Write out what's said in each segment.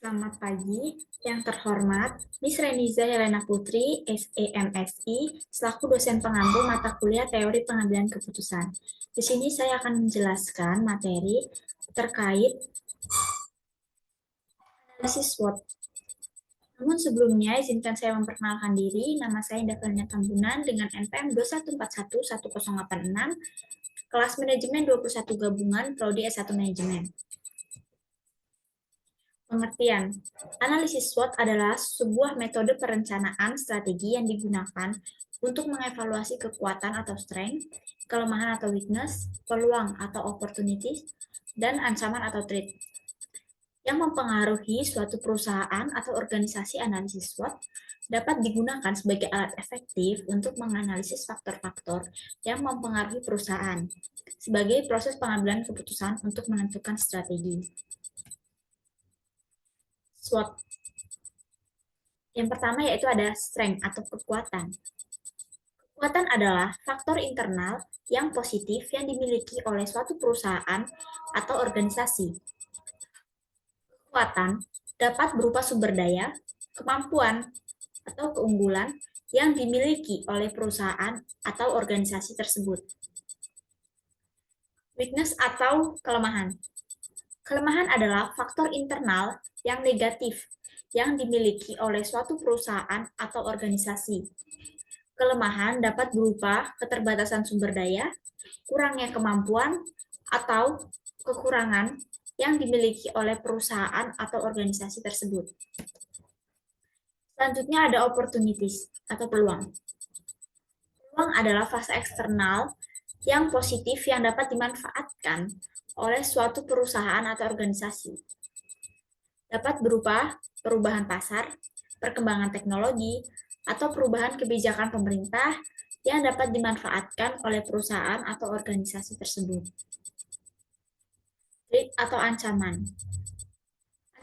Selamat pagi, yang terhormat Miss Reniza Helena Putri, SEMSI, selaku dosen pengampu mata kuliah Teori Pengambilan Keputusan. Di sini saya akan menjelaskan materi terkait analisis SWOT. Namun sebelumnya, izinkan saya memperkenalkan diri. Nama saya Davelina Tambunan dengan NPM 21411086, kelas manajemen 21 gabungan, prodi S1 manajemen. Pengertian, analisis SWOT adalah sebuah metode perencanaan strategi yang digunakan untuk mengevaluasi kekuatan atau strength, kelemahan atau weakness, peluang atau opportunities, dan ancaman atau threat yang mempengaruhi suatu perusahaan atau organisasi. Analisis SWOT dapat digunakan sebagai alat efektif untuk menganalisis faktor-faktor yang mempengaruhi perusahaan sebagai proses pengambilan keputusan untuk menentukan strategi. SWOT yang pertama yaitu ada strength atau kekuatan. Kekuatan adalah faktor internal yang positif yang dimiliki oleh suatu perusahaan atau organisasi. Kekuatan dapat berupa sumber daya, kemampuan, atau keunggulan yang dimiliki oleh perusahaan atau organisasi tersebut. Weakness atau kelemahan. Kelemahan adalah faktor internal yang negatif yang dimiliki oleh suatu perusahaan atau organisasi. Kelemahan dapat berupa keterbatasan sumber daya, kurangnya kemampuan, atau kekurangan yang dimiliki oleh perusahaan atau organisasi tersebut. Selanjutnya ada opportunities atau peluang. Peluang adalah fase eksternal yang positif yang dapat dimanfaatkan oleh suatu perusahaan atau organisasi. Dapat berupa perubahan pasar, perkembangan teknologi, atau perubahan kebijakan pemerintah yang dapat dimanfaatkan oleh perusahaan atau organisasi tersebut. Threat atau ancaman.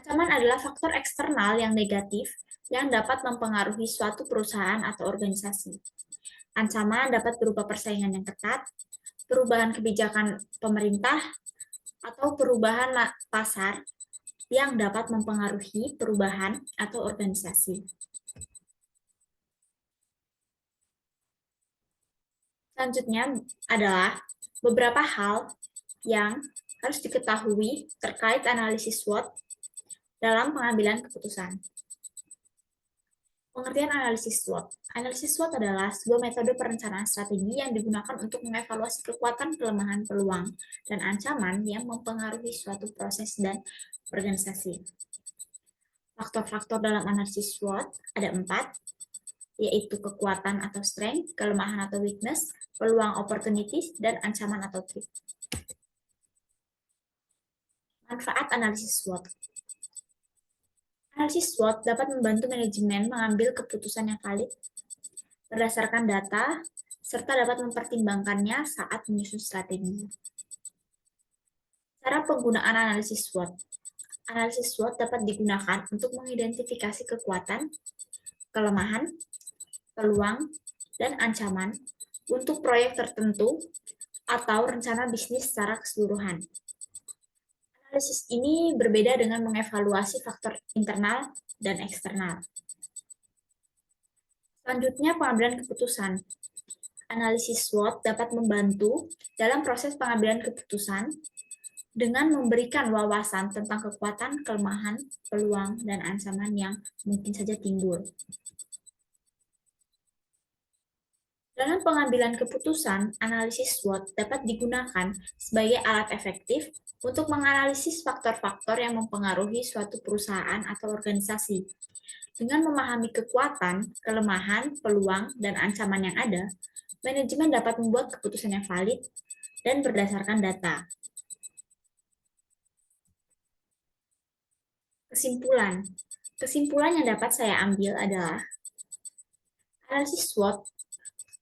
Ancaman adalah faktor eksternal yang negatif yang dapat mempengaruhi suatu perusahaan atau organisasi. Ancaman dapat berupa persaingan yang ketat, perubahan kebijakan pemerintah, atau perubahan pasar yang dapat mempengaruhi perubahan atau organisasi. Selanjutnya adalah beberapa hal yang harus diketahui terkait analisis SWOT dalam pengambilan keputusan. Pengertian analisis SWOT. Analisis SWOT adalah sebuah metode perencanaan strategi yang digunakan untuk mengevaluasi kekuatan, kelemahan, peluang, dan ancaman yang mempengaruhi suatu proses dan organisasi. Faktor-faktor dalam analisis SWOT ada 4, yaitu kekuatan atau strength, kelemahan atau weakness, peluang opportunities, dan ancaman atau threat. Manfaat analisis SWOT. Analisis SWOT dapat membantu manajemen mengambil keputusan yang valid berdasarkan data, serta dapat mempertimbangkannya saat menyusun strategi. Cara penggunaan analisis SWOT. Analisis SWOT dapat digunakan untuk mengidentifikasi kekuatan, kelemahan, peluang, dan ancaman untuk proyek tertentu atau rencana bisnis secara keseluruhan. Analisis ini berbeda dengan mengevaluasi faktor internal dan eksternal. Selanjutnya, pengambilan keputusan. Analisis SWOT dapat membantu dalam proses pengambilan keputusan dengan memberikan wawasan tentang kekuatan, kelemahan, peluang, dan ancaman yang mungkin saja timbul. Dalam pengambilan keputusan, analisis SWOT dapat digunakan sebagai alat efektif untuk menganalisis faktor-faktor yang mempengaruhi suatu perusahaan atau organisasi. Dengan memahami kekuatan, kelemahan, peluang, dan ancaman yang ada, manajemen dapat membuat keputusan yang valid dan berdasarkan data. Kesimpulan. Kesimpulan yang dapat saya ambil adalah analisis SWOT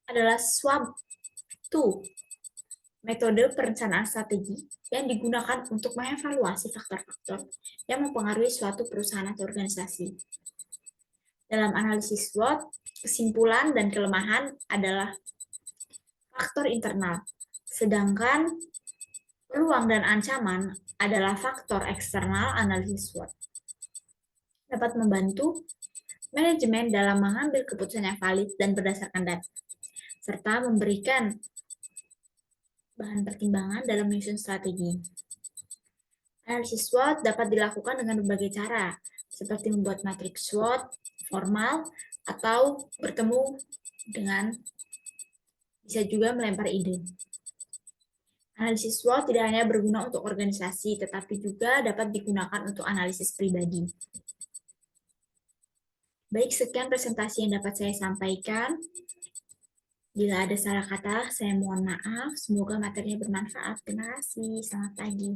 adalah suatu metode perencanaan strategi yang digunakan untuk mengevaluasi faktor-faktor yang mempengaruhi suatu perusahaan atau organisasi. Dalam analisis SWOT, kesimpulan dan kelemahan adalah faktor internal, sedangkan peluang dan ancaman adalah faktor eksternal analisis SWOT. Analisis SWOT dapat membantu manajemen mengambil keputusan yang valid dan berdasarkan data. Kesimpulan. Kesimpulan yang dapat saya ambil adalah analisis SWOT adalah suatu metode perencanaan strategi yang digunakan untuk mengevaluasi faktor-faktor yang mempengaruhi suatu perusahaan atau organisasi. Dalam analisis SWOT, kesimpulan dan kelemahan adalah faktor internal, sedangkan peluang dan ancaman adalah faktor eksternal analisis SWOT. dapat membantu manajemen dalam mengambil keputusan yang valid dan berdasarkan data, serta memberikan bahan pertimbangan dalam menyusun strategi. Analisis SWOT dapat dilakukan dengan berbagai cara, seperti membuat matriks SWOT formal atau bertemu dengan bisa juga melempar ide. Analisis SWOT tidak hanya berguna untuk organisasi, tetapi juga dapat digunakan untuk analisis pribadi. Baik, sekian presentasi yang dapat saya sampaikan. Bila ada salah kata, saya mohon maaf. Semoga materinya bermanfaat. Terima kasih. Selamat pagi.